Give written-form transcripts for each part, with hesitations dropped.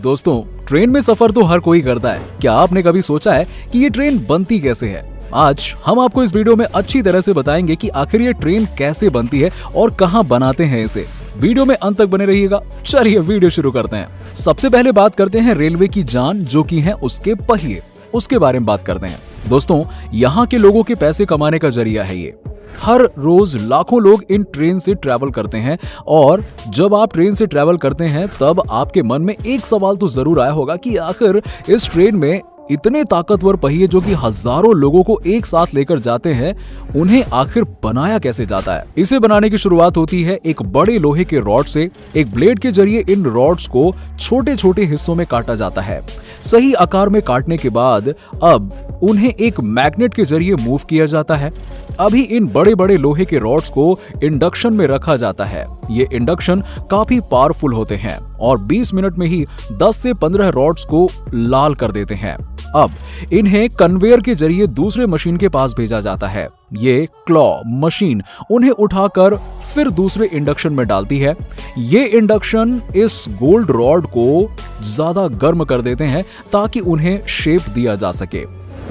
दोस्तों, ट्रेन में सफर तो हर कोई करता है। क्या आपने कभी सोचा है कि ये ट्रेन बनती कैसे है? आज हम आपको इस वीडियो में अच्छी तरह से बताएंगे कि आखिर ये ट्रेन कैसे बनती है और कहां बनाते हैं इसे। वीडियो में अंत तक बने रहिएगा। चलिए वीडियो शुरू करते हैं। सबसे पहले बात करते हैं रेलवे की जान, जो कि है उसके पहिए। उसके बारे में बात करते हैं। दोस्तों, यहाँ के लोगों के पैसे कमाने का जरिया है ये। हर रोज लाखों लोग इन ट्रेन से ट्रैवल करते हैं और जब आप ट्रेन से ट्रैवल करते हैं तब आपके मन में एक सवाल तो जरूर आया होगा कि आखिर इस ट्रेन में इतने ताकतवर पहिए जो कि हजारों लोगों को एक साथ लेकर जाते हैं, उन्हें आखिर बनाया कैसे जाता है। इसे बनाने की शुरुआत होती है एक बड़े लोहे के रॉड से। एक ब्लेड के जरिए इन रॉड्स को छोटे छोटे हिस्सों में काटा जाता है। सही आकार में काटने के बाद अब उन्हें एक मैग्नेट के जरिए मूव किया जाता है। अभी इन बड़े बड़े लोहे के रॉड्स को इंडक्शन में रखा जाता है। ये इंडक्शन काफी पावरफुल होते हैं और 20 मिनट में ही 10 से 15 रॉड्स को लाल कर देते हैं। अब इन्हें कन्वेयर के जरिए दूसरे मशीन के पास भेजा जाता है। ये क्लॉ मशीन उन्हें उठाकर फिर दूसरे इंडक्शन में डालती है। ये इंडक्शन इस गोल्ड रॉड को ज्यादा गर्म कर देते हैं ताकि उन्हें शेप दिया जा सके।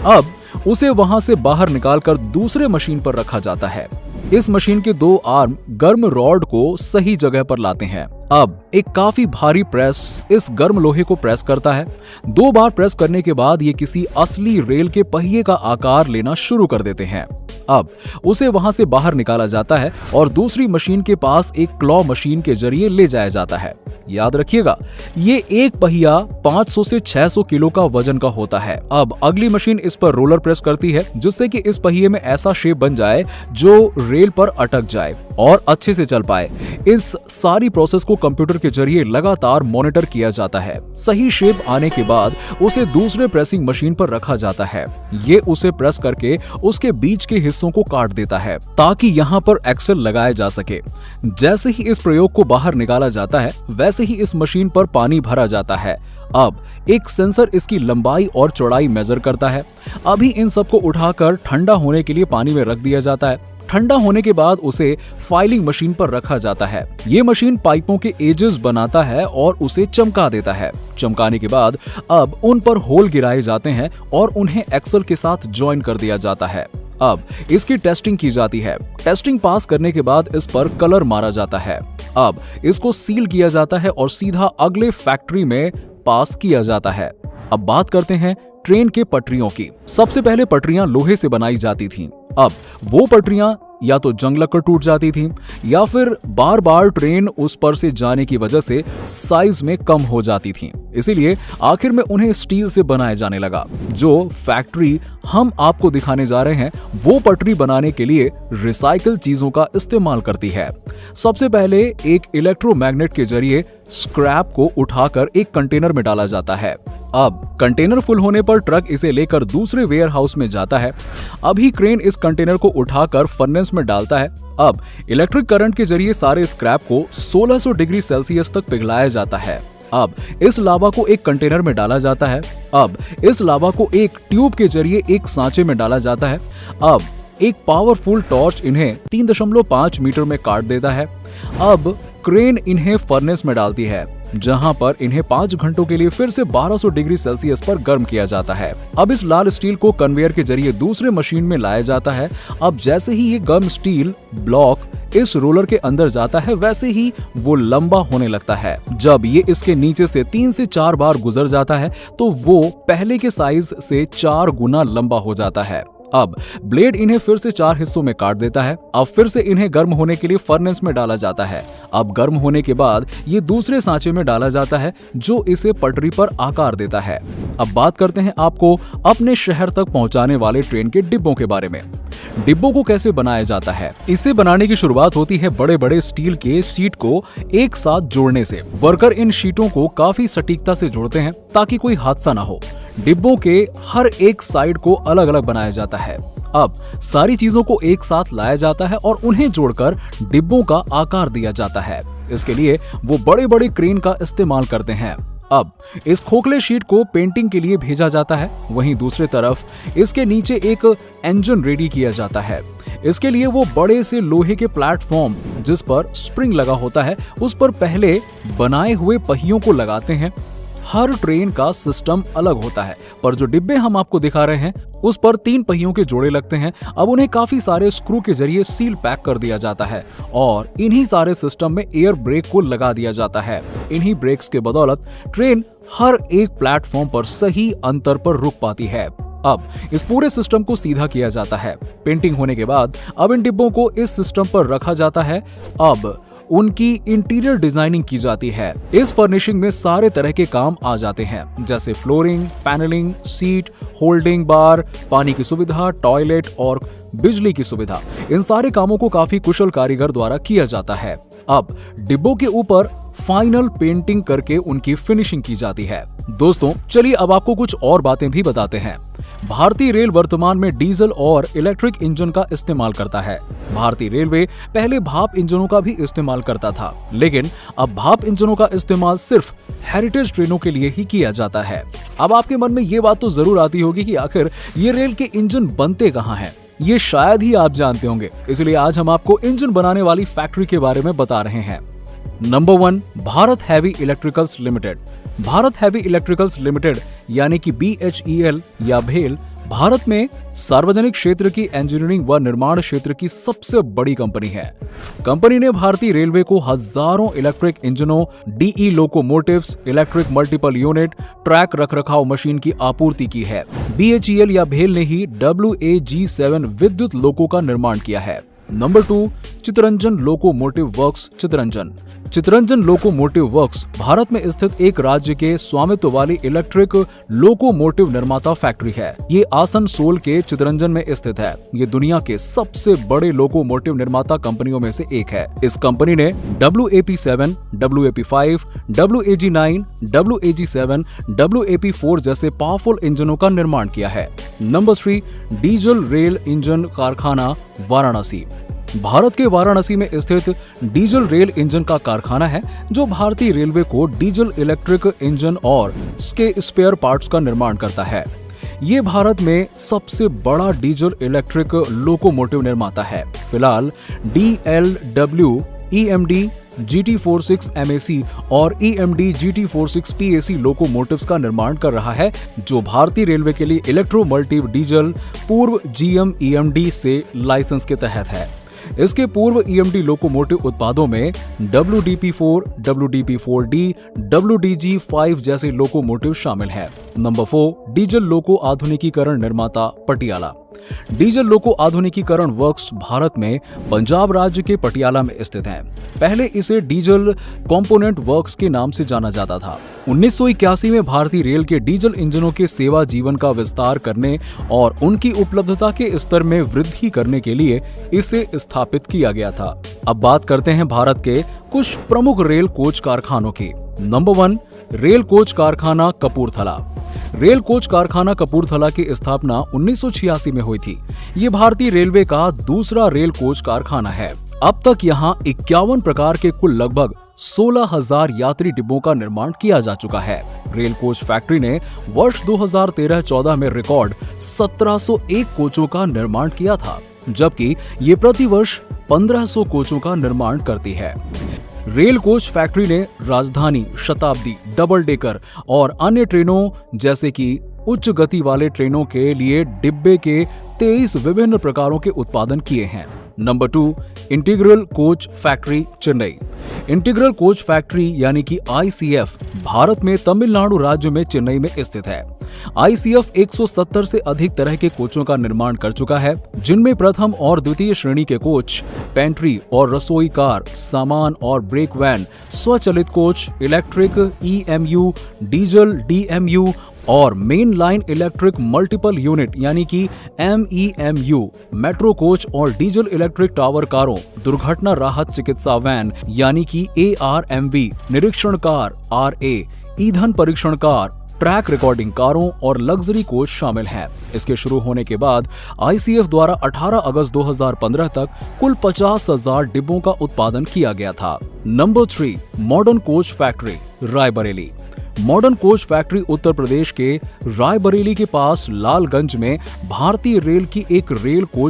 अब उसे वहां से बाहर निकालकर दूसरे मशीन पर रखा जाता है। इस मशीन के 2 आर्म गर्म रॉड को सही जगह पर लाते हैं। अब एक काफी भारी प्रेस इस गर्म लोहे को प्रेस करता है। 2 बार प्रेस करने के बाद ये किसी असली रेल के पहिए का आकार लेना शुरू कर देते हैं। अब उसे वहां से बाहर निकाला जाता है और दूसरी मशीन के पास एक क्लॉ मशीन के जरिए ले जाया जाता है। याद रखिएगा, ये एक पहिया 500 से 600 किलो का वजन का होता है। अब अगली मशीन इस पर रोलर प्रेस करती है जिससे कि इस पहिए में ऐसा शेप बन जाए जो रेल पर अटक जाए और अच्छे से चल पाए। इस सारी प्रोसेस को कंप्यूटर के जरिए लगातार मॉनिटर किया जाता है। सही शेप आने के बाद उसे दूसरे प्रेसिंग मशीन पर रखा जाता है। ये उसे प्रेस करके उसके बीच के हिस्सों को काट देता है ताकि यहाँ पर एक्सेल लगाया जा सके। जैसे ही इस प्रयोग को बाहर निकाला जाता है वैसे ही इस मशीन पर पानी भरा जाता है। अब एक सेंसर इसकी लंबाई और चौड़ाई मेजर करता है। अभी इन सबको उठाकर ठंडा होने के लिए पानी में रख दिया जाता है। ठंडा होने के बाद उसे फाइलिंग मशीन पर रखा जाता है। ये मशीन पाइपों के एजेस बनाता है और उसे चमका देता है। चमकाने के बाद अब उन पर होल गिराए जाते हैं और उन्हें एक्सल के साथ ज्वाइन कर दिया जाता है। अब इसकी टेस्टिंग की जाती है। टेस्टिंग पास करने के बाद इस पर कलर मारा जाता है। अब इसको सील किया जाता है और सीधा अगले फैक्ट्री में पास किया जाता है। अब बात करते हैं ट्रेन के पटरियों की। सबसे पहले पटरियां लोहे से बनाई जाती थीं। अब वो पटरियां या तो जंग लगकर टूट जाती थीं या फिर बार बार ट्रेन उस पर से जाने की वजह से साइज में कम हो जाती थीं। इसीलिए आखिर में उन्हें स्टील से बनाया जाने लगा। जो फैक्ट्री हम आपको दिखाने जा रहे हैं वो पटरी बनाने के लिए रिसाइकल चीजों का इस्तेमाल करती है। सबसे पहले एक इलेक्ट्रोमैग्नेट के जरिए स्क्रैप को उठाकर एक कंटेनर में डाला जाता है। अब कंटेनर फुल होने पर ट्रक इसे लेकर दूसरे वेयर हाउस में जाता है। अभी क्रेन इस कंटेनर को उठाकर फर्नेस में डालता है। अब इलेक्ट्रिक करंट के जरिए सारे स्क्रैप को 1600 डिग्री सेल्सियस तक पिघलाया जाता है। अब इस लावा को एक कंटेनर में डाला जाता है। अब इस लावा को एक ट्यूब के जरिए एक सांचे में डाला जाता है। अब एक पावरफुल टॉर्च इन्हें 3.5 मीटर में काट देता है। अब क्रेन इन्हें फर्नेस में डालती है जहां पर इन्हें 5 घंटों के लिए फिर से 1200 डिग्री सेल्सियस पर गर्म किया जाता है। अब इस लाल स्टील को कन्वेयर के जरिए दूसरे मशीन में लाया जाता है। अब जैसे ही ये गर्म स्टील ब्लॉक इस रोलर के अंदर जाता है वैसे ही वो लंबा होने लगता है। जब ये इसके नीचे से 3 से 4 बार गुजर जाता है तो वो पहले के साइज से 4 गुना लंबा हो जाता है। अब ब्लेड इन्हें फिर से 4 हिस्सों में काट देता है। अब फिर से इन्हें गर्म होने के लिए फर्नेस में डाला जाता है। अब गर्म होने के बाद ये दूसरे सांचे में डाला जाता है जो इसे पटरी पर आकार देता है। अब बात करते हैं आपको अपने शहर तक पहुंचाने वाले ट्रेन के डिब्बों के बारे में। डिब्बों को कैसे बनाया जाता है? इसे बनाने की शुरुआत होती है बड़े बड़े स्टील के शीट को एक साथ जोड़ने से। वर्कर इन शीटों को काफी सटीकता से जोड़ते हैं ताकि कोई हादसा ना हो। डिब्बों के हर एक साइड को अलग अलग बनाया जाता है। अब सारी चीजों को एक साथ लाया जाता है और उन्हें जोड़कर डिब्बों का आकार दिया जाता है। इसके लिए वो बड़े बड़े क्रेन का इस्तेमाल करते हैं। अब इस खोखले शीट को पेंटिंग के लिए भेजा जाता है। वहीं दूसरी तरफ इसके नीचे एक इंजन रेडी किया जाता है। इसके लिए वो बड़े से लोहे के प्लेटफॉर्म जिस पर स्प्रिंग लगा होता है उस पर पहले बनाए हुए पहियों को लगाते हैं। हर ट्रेन का सिस्टम अलग होता है, पर जो डिब्बे हम आपको दिखा रहे हैं उस पर 3 पहियों के जोड़े लगते हैं। अब उन्हें काफी सारे स्क्रू के जरिए सील पैक कर दिया जाता है और इन्हीं सारे सिस्टम में एयर ब्रेक को लगा दिया जाता है। इन्हीं ब्रेक्स के बदौलत ट्रेन हर एक प्लेटफॉर्म पर सही अंतर पर रुक पाती है। अब इस पूरे सिस्टम को सीधा किया जाता है। पेंटिंग होने के बाद अब इन डिब्बों को इस सिस्टम पर रखा जाता है। अब उनकी इंटीरियर डिजाइनिंग की जाती है। इस फर्निशिंग में सारे तरह के काम आ जाते हैं, जैसे फ्लोरिंग, पैनलिंग, सीट, होल्डिंग बार, पानी की सुविधा, टॉयलेट और बिजली की सुविधा। इन सारे कामों को काफी कुशल कारीगर द्वारा किया जाता है। अब डिब्बों के ऊपर फाइनल पेंटिंग करके उनकी फिनिशिंग की जाती है। दोस्तों, चलिए अब आपको कुछ और बातें भी बताते हैं। भारतीय रेल वर्तमान में डीजल और इलेक्ट्रिक इंजन का इस्तेमाल करता है। भारतीय रेलवे पहले भाप इंजनों का भी इस्तेमाल करता था, लेकिन अब भाप इंजनों का इस्तेमाल सिर्फ हेरिटेज ट्रेनों के लिए ही किया जाता है। अब आपके मन में ये बात तो जरूर आती होगी कि आखिर ये रेल के इंजन बनते कहाँ हैं? ये शायद ही आप जानते होंगे, इसलिए आज हम आपको इंजन बनाने वाली फैक्ट्री के बारे में बता रहे हैं। Number 1, Bharat heavy electricals limited. Bharat heavy electricals limited यानी कि BHEL या भेल भारत में सार्वजनिक क्षेत्र की इंजीनियरिंग व निर्माण क्षेत्र की सबसे बड़ी कंपनी है। कंपनी ने भारतीय रेलवे को हजारों इलेक्ट्रिक इंजनों, DE locomotives, electric multiple unit, track रखरखाव मशीन की आपूर्ति की है। BHEL या भेल ने ही WAG7 विद्युत लोको का निर्माण किया है। Number 2, Chittaranjan Locomotive Works. Chittaranjan Locomotive Works Bharat में स्थित एक राज्य के स्वामित्व वाली इलेक्ट्रिक लोकोमोटिव निर्माता फैक्ट्री है। ये आसनसोल के चितरंजन में स्थित है। ये दुनिया के सबसे बड़े लोकोमोटिव निर्माता कंपनियों में से एक है। इस कंपनी ने WAP7, WAP5, WAG9, WAG7, WAP4 जैसे पावरफुल इंजनों का निर्माण किया है। नंबर 3, डीजल रेल इंजन कारखाना वाराणसी। भारत के वाराणसी में स्थित डीजल रेल इंजन का कारखाना है, जो भारतीय रेलवे को डीजल इलेक्ट्रिक इंजन और इसके स्पेयर पार्ट्स का निर्माण करता है। ये भारत में सबसे बड़ा डीजल इलेक्ट्रिक लोकोमोटिव निर्माता है। फिलहाल DLW, EMD, GT46 MAC और EMD GT46 PAC लोकोमोटिव्स का निर्माण कर रहा है, जो भारतीय रेलवे के लिए इलेक्ट्रोमोटिव डीजल पूर्व GM EMD से लाइसेंस के तहत है। इसके पूर्व EMD लोकोमोटिव उत्पादों में WDP4, WDP4D, WDG5 जैसे लोकोमोटिव शामिल हैं। नंबर 4, डीजल लोको आधुनिकीकरण निर्माता पटियाला। डीजल लोको आधुनिकीकरण वर्क्स भारत में पंजाब राज्य के पटियाला में स्थित है। पहले इसे डीजल कंपोनेंट वर्क्स के नाम से जाना जाता था। 1981 में भारतीय रेल के डीजल इंजनों के सेवा जीवन का विस्तार करने और उनकी उपलब्धता के स्तर में वृद्धि करने के लिए इसे स्थापित किया गया था। अब बात करते हैं भारत के कुछ प्रमुख रेल कोच कारखानों की। नंबर 1, रेल कोच कारखाना कपूरथला। रेल कोच कारखाना कपूरथला की स्थापना 1986 में हुई थी। ये भारतीय रेलवे का दूसरा रेल कोच कारखाना है। अब तक यहाँ 51 प्रकार के कुल लगभग 16,000 यात्री डिब्बों का निर्माण किया जा चुका है। रेल कोच फैक्ट्री ने वर्ष 2013-14 में रिकॉर्ड 1701 कोचों का निर्माण किया था, जबकि ये प्रति वर्ष 1500 कोचों का निर्माण करती है। रेल कोच फैक्ट्री ने राजधानी, शताब्दी, डबल डेकर और अन्य ट्रेनों जैसे कि उच्च गति वाले ट्रेनों के लिए डिब्बे के 23 विभिन्न प्रकारों के उत्पादन किए हैं। Number 2, integral coach factory Chennai. Integral coach factory यानी कि ICF भारत में तमिलनाडु राज्य में चेन्नई में स्थित है। ICF 170 से अधिक तरह के कोचों का निर्माण कर चुका है, जिनमें प्रथम और द्वितीय श्रेणी के कोच, पेंट्री और रसोई कार, सामान और ब्रेक वैन, स्वचालित coach, electric EMU, diesel DMU और main line electric multiple unit यानी कि MEMU, मेट्रो कोच और डीजल इलेक्ट्रिक टावर कारों, दुर्घटना राहत चिकित्सा वैन यानी कि ARMV, निरीक्षण कार RA, ईंधन परीक्षण कार, ट्रैक रिकॉर्डिंग कारों और लग्जरी कोच शामिल हैं। इसके शुरू होने के बाद ICF द्वारा 18 अगस्त 2015 तक कुल 50,000 डिब्बों का उत्पादन किया गया था। Number 3, modern coach factory Raebareli. Modern coach factory Uttar Pradesh के रायबरेली के पास लालगंज में भारतीय रेल की एक रेल कोच